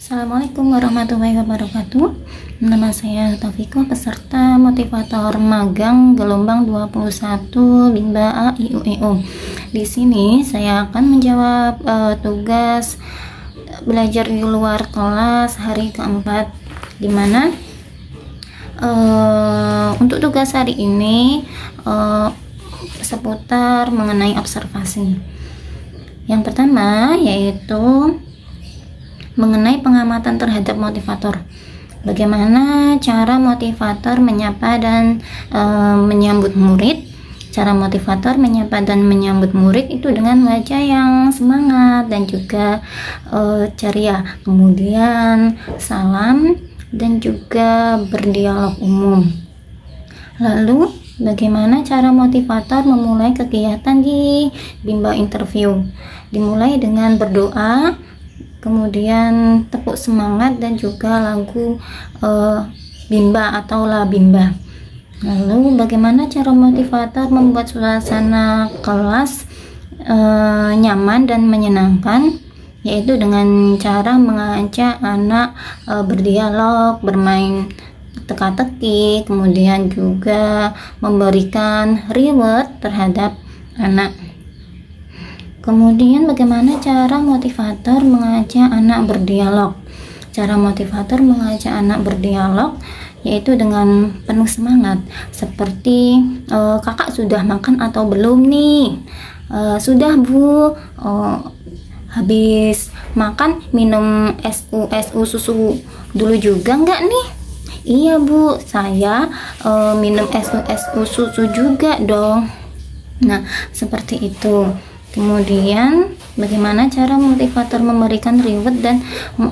Assalamualaikum warahmatullahi wabarakatuh. Nama saya Taufiko, peserta motivator magang gelombang 21 Bimba A IUEO. Di sini saya akan menjawab tugas belajar di luar kelas hari keempat, di mana untuk tugas hari ini seputar mengenai observasi. Yang pertama yaitu mengenai pengamatan terhadap motivator. Bagaimana cara motivator menyapa dan menyambut murid? Cara motivator menyapa dan menyambut murid itu dengan wajah yang semangat dan juga ceria. Kemudian salam dan juga berdialog umum. Lalu bagaimana cara motivator memulai kegiatan di Bimba Interview? Dimulai dengan berdoa, kemudian tepuk semangat dan juga lagu Bimba atau La Bimba. Lalu bagaimana cara motivator membuat suasana kelas nyaman dan menyenangkan? Yaitu dengan cara mengajak anak berdialog, bermain teka-teki, kemudian juga memberikan reward terhadap anak. Kemudian bagaimana cara motivator mengajak anak berdialog? Cara motivator mengajak anak berdialog yaitu dengan penuh semangat, seperti kakak sudah makan atau belum nih? Sudah bu. Habis makan minum SU susu dulu juga enggak nih? Iya bu, saya minum SU susu juga dong. Nah, seperti itu. Kemudian bagaimana cara motivator memberikan reward dan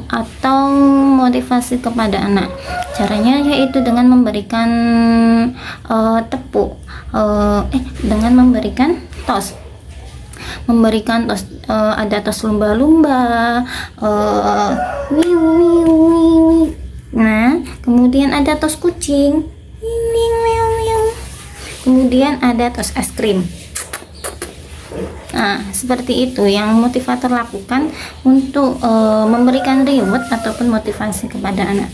atau motivasi kepada anak? Caranya yaitu dengan memberikan dengan memberikan tos. Ada tos lumba-lumba, nah kemudian ada tos kucing, kemudian ada tos es krim. Nah, seperti itu yang motivator lakukan untuk memberikan reward ataupun motivasi kepada anak.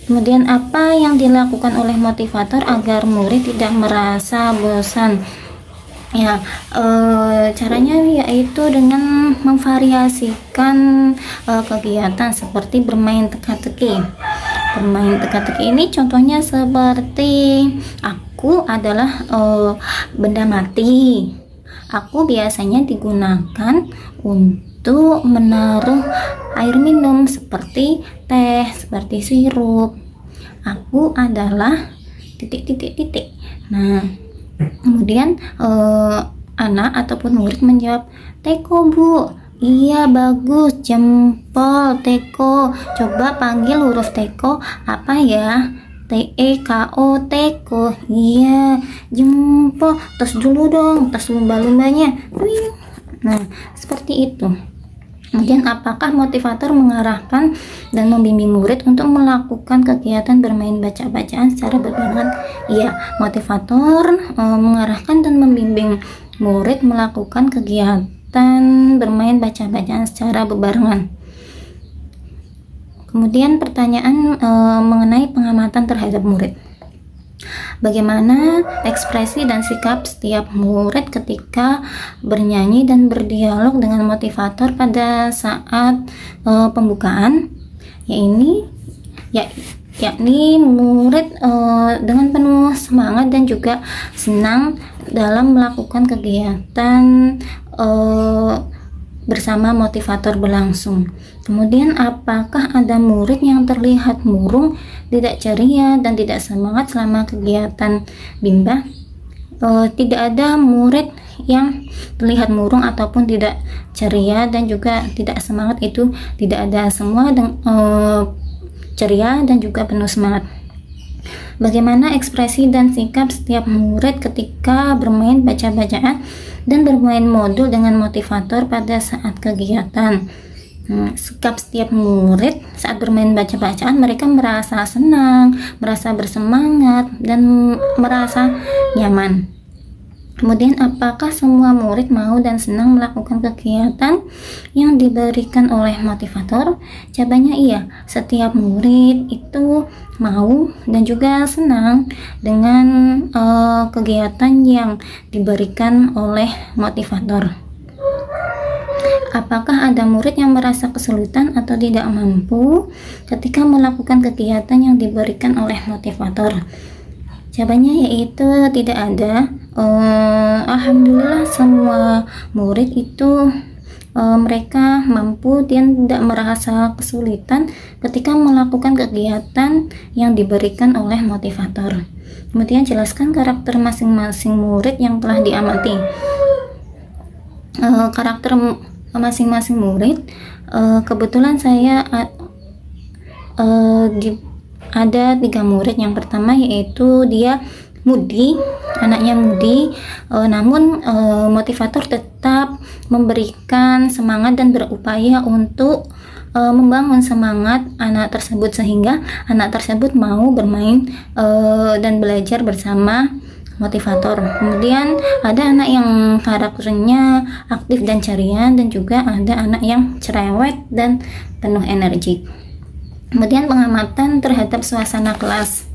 Kemudian apa yang dilakukan oleh motivator agar murid tidak merasa bosan? Ya, caranya yaitu dengan memvariasikan kegiatan seperti bermain teka-teki. Bermain teka-teki ini contohnya seperti aku adalah benda mati. Aku biasanya digunakan untuk menaruh air minum seperti teh, seperti sirup. Aku adalah titik-titik-titik. Nah, kemudian anak ataupun murid menjawab, teko bu. Iya bagus, jempol teko. Coba panggil huruf teko apa ya? TEKO, teko. Iya, jempol. Tos dulu dong, tos lumba-lumbanya. Nah, seperti itu. Kemudian apakah motivator mengarahkan dan membimbing murid untuk melakukan kegiatan bermain baca-bacaan secara berbarengan? Iya, motivator mengarahkan dan membimbing murid melakukan kegiatan bermain baca-bacaan secara berbarengan. Kemudian pertanyaan mengenai pengamatan terhadap murid. Bagaimana ekspresi dan sikap setiap murid ketika bernyanyi dan berdialog dengan motivator pada saat pembukaan? Yakni murid dengan penuh semangat dan juga senang dalam melakukan kegiatan bersama motivator berlangsung. Kemudian apakah ada murid yang terlihat murung, tidak ceria dan tidak semangat selama kegiatan Bimba? Tidak ada murid yang terlihat murung ataupun tidak ceria dan juga tidak semangat, itu tidak ada, semua ceria dan juga penuh semangat. Bagaimana ekspresi dan sikap setiap murid ketika bermain baca-bacaan dan bermain modul dengan motivator pada saat kegiatan? Sikap setiap murid saat bermain baca-bacaan, mereka merasa senang, merasa bersemangat, dan merasa nyaman. Kemudian, apakah semua murid mau dan senang melakukan kegiatan yang diberikan oleh motivator? Jawabannya iya, setiap murid itu mau dan juga senang dengan kegiatan yang diberikan oleh motivator. Apakah ada murid yang merasa kesulitan atau tidak mampu ketika melakukan kegiatan yang diberikan oleh motivator? Jawabannya yaitu tidak ada. Alhamdulillah semua murid itu mereka mampu dan tidak merasa kesulitan ketika melakukan kegiatan yang diberikan oleh motivator. Kemudian jelaskan karakter masing-masing murid yang telah diamati. Karakter masing-masing murid, kebetulan saya ada 3 murid. Yang pertama yaitu dia mudi, anaknya mudi, namun motivator tetap memberikan semangat dan berupaya untuk membangun semangat anak tersebut sehingga anak tersebut mau bermain dan belajar bersama motivator. Kemudian ada anak yang karakternya aktif dan ceria, dan juga ada anak yang cerewet dan penuh energi. Kemudian pengamatan terhadap suasana kelas.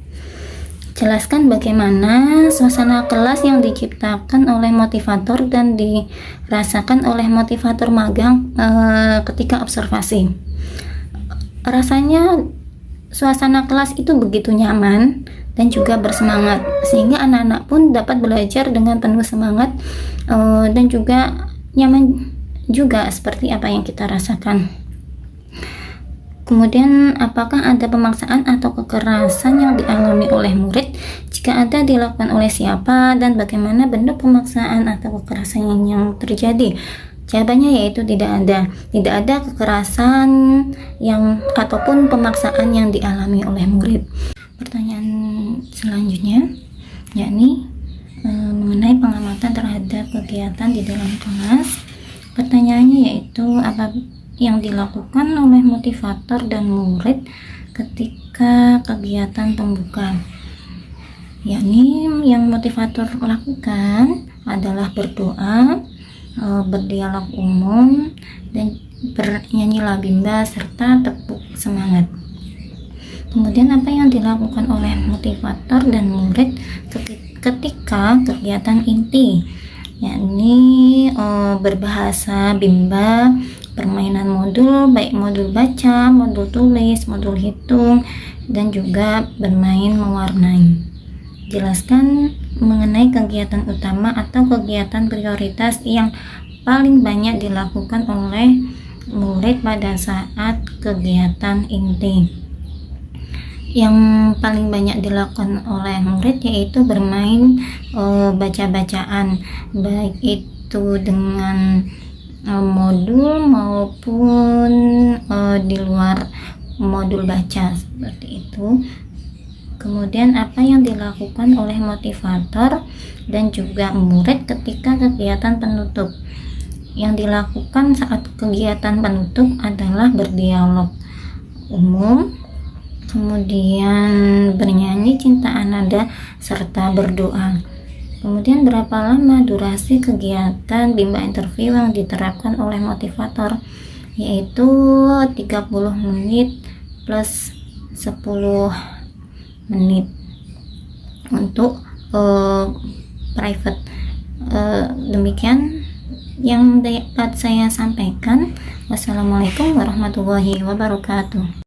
Jelaskan bagaimana suasana kelas yang diciptakan oleh motivator dan dirasakan oleh motivator magang ketika observasi. Rasanya suasana kelas itu begitu nyaman dan juga bersemangat, sehingga anak-anak pun dapat belajar dengan penuh semangat dan juga nyaman juga seperti apa yang kita rasakan. Kemudian, apakah ada pemaksaan atau kekerasan yang dialami oleh murid? Jika ada, dilakukan oleh siapa dan bagaimana bentuk pemaksaan atau kekerasan yang terjadi? Jawabannya yaitu tidak ada. Tidak ada kekerasan yang ataupun pemaksaan yang dialami oleh murid. Pertanyaan selanjutnya yakni mengenai pengamatan terhadap kegiatan di dalam kelas. Pertanyaannya yaitu apa yang dilakukan oleh motivator dan murid ketika kegiatan pembuka. Yakni yang motivator lakukan adalah berdoa, berdialog umum, dan bernyanyi labimba serta tepuk semangat. Kemudian apa yang dilakukan oleh motivator dan murid ketika kegiatan inti, yakni berbahasa bimba, permainan modul, baik modul baca, modul tulis, modul hitung, dan juga bermain mewarnai. Jelaskan mengenai kegiatan utama atau kegiatan prioritas yang paling banyak dilakukan oleh murid pada saat kegiatan inti. Yang paling banyak dilakukan oleh murid yaitu bermain baca-bacaan, baik itu dengan modul maupun di luar modul baca, seperti itu. Kemudian apa yang dilakukan oleh motivator dan juga murid ketika kegiatan penutup? Yang dilakukan saat kegiatan penutup adalah berdialog umum, kemudian bernyanyi cinta ananda, serta berdoa. Kemudian berapa lama durasi kegiatan bimba interview yang diterapkan oleh motivator? Yaitu 30 menit plus 10 menit untuk private. Demikian yang dapat saya sampaikan. Wassalamualaikum warahmatullahi wabarakatuh.